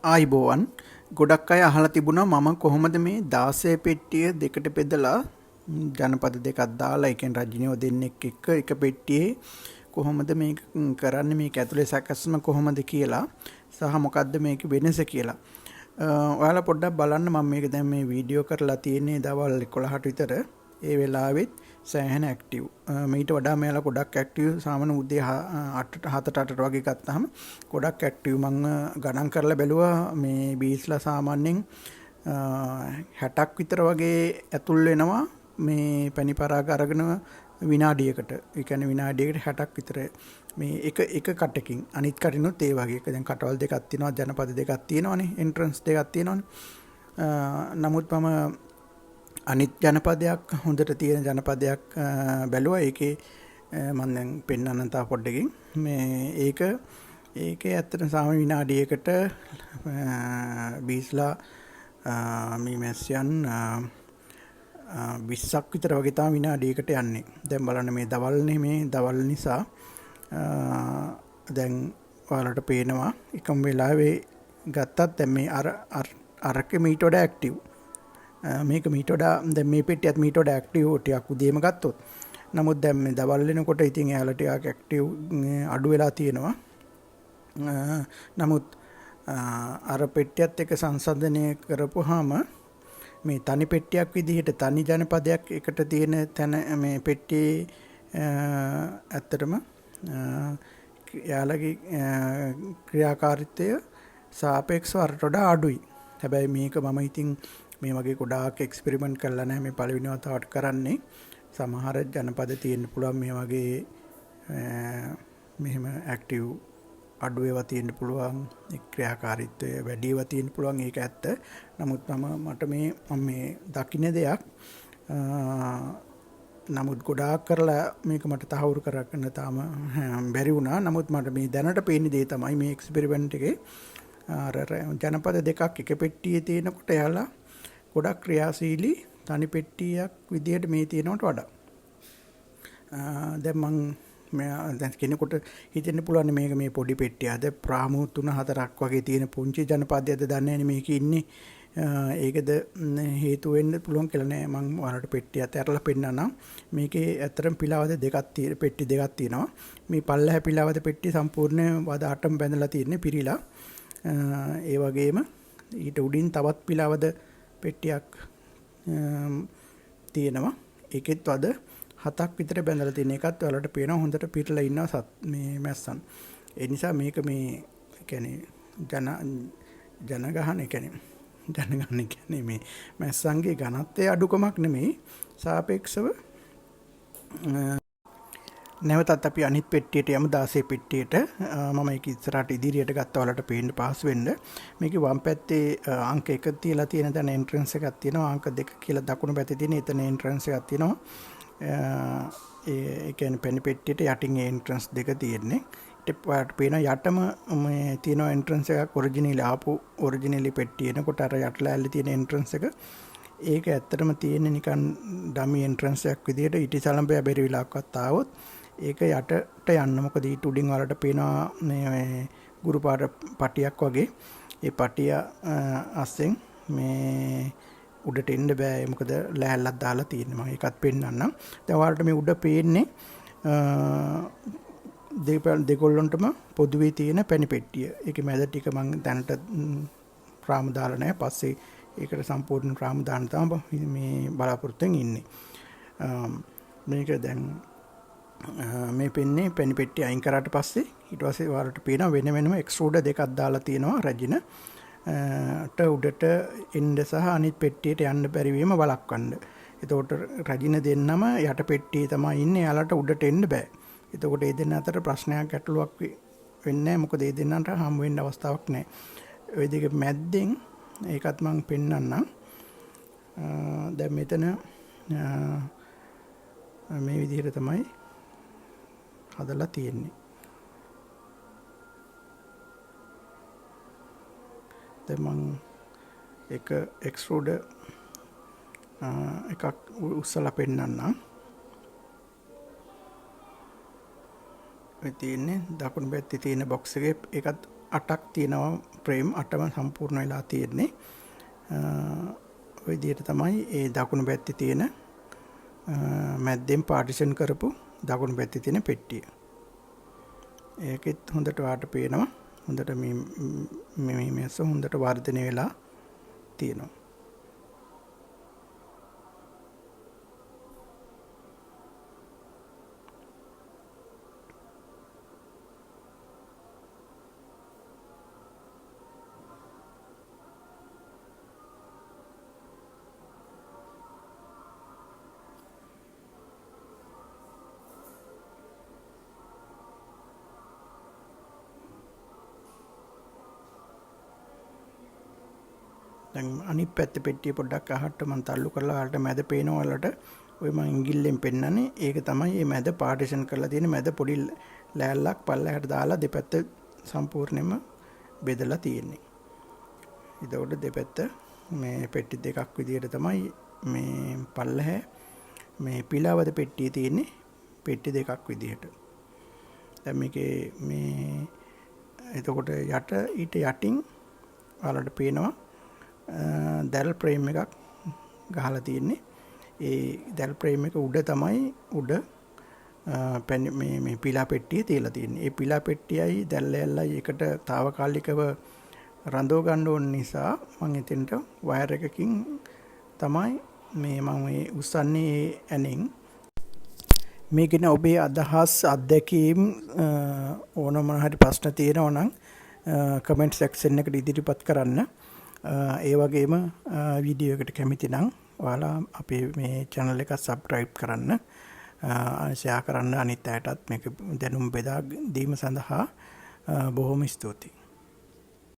ආයිබෝවන් ගොඩක් අය අහලා තිබුණා මම කොහොමද මේ 16 පෙට්ටිය දෙකට බෙදලා ජනපද දෙකක් දාලා ඒ කියන්නේ රජිනියෝ දෙන්නෙක් එක්ක එක පෙට්ටියේ කොහොමද මේක කරන්නේ මේක ඇතුලේ සැකස්ම කොහොමද කියලා සහ මොකද්ද මේක වෙනස කියලා. ඔයාලා පොඩ්ඩක් බලන්න මම මේක දැන් මේ වීඩියෝ කරලා තියෙන්නේ දවල් 11ට විතර. ඒ වෙලාවෙත් සෑහෙන ඇක්ටිව්. මීට වඩා මෙයාලා ගොඩක් ඇක්ටිව් සාමාන්‍ය උදේ 7ට වගේ ගත්තාම ගොඩක් ඇක්ටිව්. මම ගණන් කරලා බැලුවා මේ බීස්ලා සාමාන්‍යයෙන් 60ක් විතර වගේ ඇතුල් වෙනවා මේ පැණි පරාග අරගෙන විනාඩියකට. ඒ කියන්නේ විනාඩියකට 60ක් විතර මේ එක කටකින් අනිත් කටිනුත් ඒ වගේ. දැන් කටවල් දෙකක් තියෙනවා ජනපද දෙකක් තියෙනවානේ එන්ට්‍රන්ස් දෙකක් තියෙනවානේ. නමුත් මම අනිත් ජනපදයක් හොඳට තියෙන ජනපදයක් බැලුවා. ඒකේ මම දැන් පෙන්නන්න තා පොඩ්ඩකින් මේ ඒකේ ඇත්තට සාමාන්‍ය විනාඩියකට බීස්ලා මේ මැස්යන් 20ක් විතර වගේ තමයි විනාඩියකට යන්නේ. දැන් බලන්න මේ දවල්නේ මේ දවල් නිසා දැන් ඔයාලට පේනවා එකම වෙලාවේ ගත්තත් දැන් මේ අරක මීට වඩා ඇක්ටිව්. මේක මීට වඩා දැන් මේ පෙට්ටියත් මීට වඩා ඇක්ටිව් ටිකක් උදේම ගත්තොත්. නමුත් දැන් මේ දවල් වෙනකොට ඉතින් එයාලා ටිකක් ඇක්ටිව් අඩු වෙලා තියෙනවා. නමුත් අර පෙට්ටියත් එක්ක සංසන්දනය කරපුවාම මේ තනි පෙට්ටියක් විදිහට තනි ජනපදයක් එකට තියෙන තැන මේ පෙට්ටියේ ඇත්තටම යාළගේ ක්‍රියාකාරීත්වය සාපේක්ෂව අරට වඩා අඩුයි. හැබැයි මේක මම ඉතින් මේ වගේ ගොඩාක් එක්ස්පෙරිමන්ට් කරලා නැහැ මේ පළවෙනි වතාවට කරන්නේ. සමහර ජනපද තියෙන්න පුළුවන් මේ වගේ මෙහෙම ඇක්ටිව් අඩු ඒවා තියෙන්න පුළුවන් ක්‍රියාකාරීත්වය වැඩි ඒවා තියෙන්න පුළුවන් ඒක ඇත්ත. නමුත් මට මේ දකින්න දෙයක් නමුත් ගොඩාක් කරලා මේක මට තහවුරු කරගන්න තාම බැරි වුණා. නමුත් මට මේ දැනට පේන දේ තමයි මේ එක්ස්පෙරිමන්ට් එකේ අර ජනපද දෙකක් එක පෙට්ටියේ තියෙනකොට එයාලා ගොඩක් ක්‍රියාශීලී තනි පෙට්ටියක් විදිහට මේ තියෙනවට වඩා. දැන් දැන් කෙනෙකුට හිතෙන්න පුළුවන් මේක මේ පොඩි පෙට්ටියද ප්‍රාමු 3-4ක් වගේ තියෙන පුංචි ජනපදයක්ද දන්නේ නැහැ මේක ඉන්නේ. ඒකද හේතු වෙන්න පුළුවන් කියලා නෑ. මම ඔයාලට පෙට්ටියත් ඇරලා පෙන්නන්නම්. මේකේ ඇත්තටම පිලාවද පෙට්ටි දෙකක් තියෙනවා. මේ පල්ලෙහා පිලාවද පෙට්ටි සම්පූර්ණ වද 8ම බැඳලා තියෙන්නේ පිරීලා. ඒ වගේම ඊට උඩින් තවත් පිලාවද පෙට්ටියක් තියෙනවා. ඒකෙත් වද 7ක් විතර බැඳලා තියෙන එකත් ඔයාලට පේනවා හොඳට පිරලා ඉන්නවා මේ මැස්සන්. ඒ නිසා මේක මේ කියන්නේ ජනගහන කියන්නේ මේ මැස්සන්ගේ ඝනත්වයේ අඩුකමක් නෙමෙයි සාපේක්ෂව. නැවතත් අපි අනිත් පෙට්ටියට යමු 16 පෙට්ටියට. මම ඒක ඉස්සරහට ඉදිරියට ගත්තා ඔයාලට පේන්න පහසු වෙන්න. මේකේ වම් පැත්තේ අංක 1 තියලා තියෙන තැන එන්ට්‍රන්ස් එකක් තියෙනවා. අංක 2 කියලා දකුණු පැත්තේ තියෙන එතන එන්ට්‍රන්ස් එකක් තියෙනවා. ඒ කියන්නේ පැණි පෙට්ටියට යටින් එන්ට්‍රන්ස් දෙක තියෙන්නේ. ඊට ඔයාලට පේන යටම මේ තියෙන එන්ට්‍රන්ස් එකක් ඔරිජිනලි පෙට්ටිය එනකොට අර යටලෑල්ලේ තියෙන එන්ට්‍රන්ස් එක ඒක ඇත්තටම තියෙන්නේ නිකන් ඩමි එන්ට්‍රන්ස් එකක් විදිහට ඉටිසලඹය බැරි වෙලාවක්වත් ආවොත් ඒක යටට යන්න. මොකද ඊට උඩින් වලට පේනවා මේ ගුරු පාට පටියක් වගේ. ඒ පටිය අස්සෙන් මේ උඩට එන්න බෑ. මොකද ලෑල්ලක් දාලා තියෙනවා. මම ඒකත් පෙන්නන්නම්. දැන් ඔයාලට මේ උඩ පේන්නේ දෙකොල්ලොන්ටම පොදුවේ තියෙන පැණි පෙට්ටිය. ඒකේ මැද ටික මම දැනට රාමු දාලා නැහැ. පස්සේ ඒකට සම්පූර්ණ රාමු දාන්න තමයි මේ බලාපොරොත්තුෙන් ඉන්නේ. මේක දැන් මේ පෙන්නේ පැණි පෙට්ටිය අයින් කරාට පස්සේ ඊට පස්සේ ඔයාලට පේනවා වෙනම එක්ස්ට්‍රූඩර් දෙකක් දාලා තියෙනවා රැජින උඩට එන්න සහ අනිත් පෙට්ටියට යන්න බැරි වීම වළක්වන්න. එතකොට රැජින දෙන්නම යට පෙට්ටියේ තමයි ඉන්නේ. යාලට උඩට එන්න බෑ. එතකොට ඒ දෙන්න අතර ප්‍රශ්නයක් ගැටලුවක් වෙන්නේ නැහැ. මොකද ඒ දෙන්නන්ට හම් වෙන්න අවස්ථාවක් නැහැ. ওই දෙක මැද්දෙන් ඒකත් මම පෙන්නන්නම්. දැන් මෙතන මේ විදිහට තමයි හදලා තියෙන්නේ. දැන් මම එක එක්ස්ට්‍රූඩර් එකක් උස්සලා පෙන්නන්නම්. ඔය තියෙන්නේ දකුණු පැත්තේ තියෙන බොක්ස් එකේ ඒකත් 8ක් තියෙනවා ප්‍රේම් 8ම සම්පූර්ණ වෙලා තියෙන්නේ. ඔය විදිහට තමයි ඒ දකුණු පැත්තේ තියෙන මැද්දෙන් පාර්ටිෂන් කරපු දකුණු පැත්තේ තියෙන පෙට්ටිය. ඒකෙත් හොඳට වාට පේනවා. හොඳට මේ මේස හොඳට වර්ධනය වෙලා තියෙනවා. දැන් අනිත් පැත්තේ පෙට්ටිය පොඩ්ඩක් අහට මම තල්ලු කරලා ඔයාලට මැද පේනවා වලට ඔය මම ඉංගිල්ලෙන් පෙන්නන්නේ ඒක තමයි මේ මැද පාර්ටිෂන් කරලා තියෙන මැද පොඩි ලෑල්ලක් පල්ලෙහාට දාලා දෙපැත්ත සම්පූර්ණයෙන්ම බෙදලා තියෙන්නේ. ඒතකොට දෙපැත්ත මේ පෙට්ටි දෙකක් විදියට තමයි මේ පල්ලෙහා මේ පිලාවද පෙට්ටිය තියෙන්නේ පෙට්ටි දෙකක් විදියට. දැන් මේකේ මේ එතකොට යට ඊට යටින් ඔයාලට පේනවා දැල් ප්‍රේම් එකක් ගහලා තියෙන්නේ. ඒ දැල් ප්‍රේම් එක උඩ තමයි උඩ මේ පිලා පෙට්ටිය තියලා තියෙන්නේ. ඒ පිලා පෙට්ටියයි දැල් ඇල්ලයි එකට తాවකාලිකව රඳව ගන්න ඕන නිසා මම එතෙන්ට වයර් එකකින් තමයි මම මේ උස්සන්නේ ඇනෙන්. මේ ගැන ඔබේ අදහස් අත්දැකීම් ඕන මොන හරි ප්‍රශ්න තියෙනවා නම් කමෙන්ට් සෙක්ෂන් එකට ඉදිරිපත් කරන්න. ඒ වගේම වීඩියෝ එකට කැමති නම් ඔයාලා අපේ මේ channel එක subscribe කරන්න, share කරන්න අනිත් අයටත් මේක දැනුම් බෙදා දීම සඳහා බොහොම ස්තුතියි.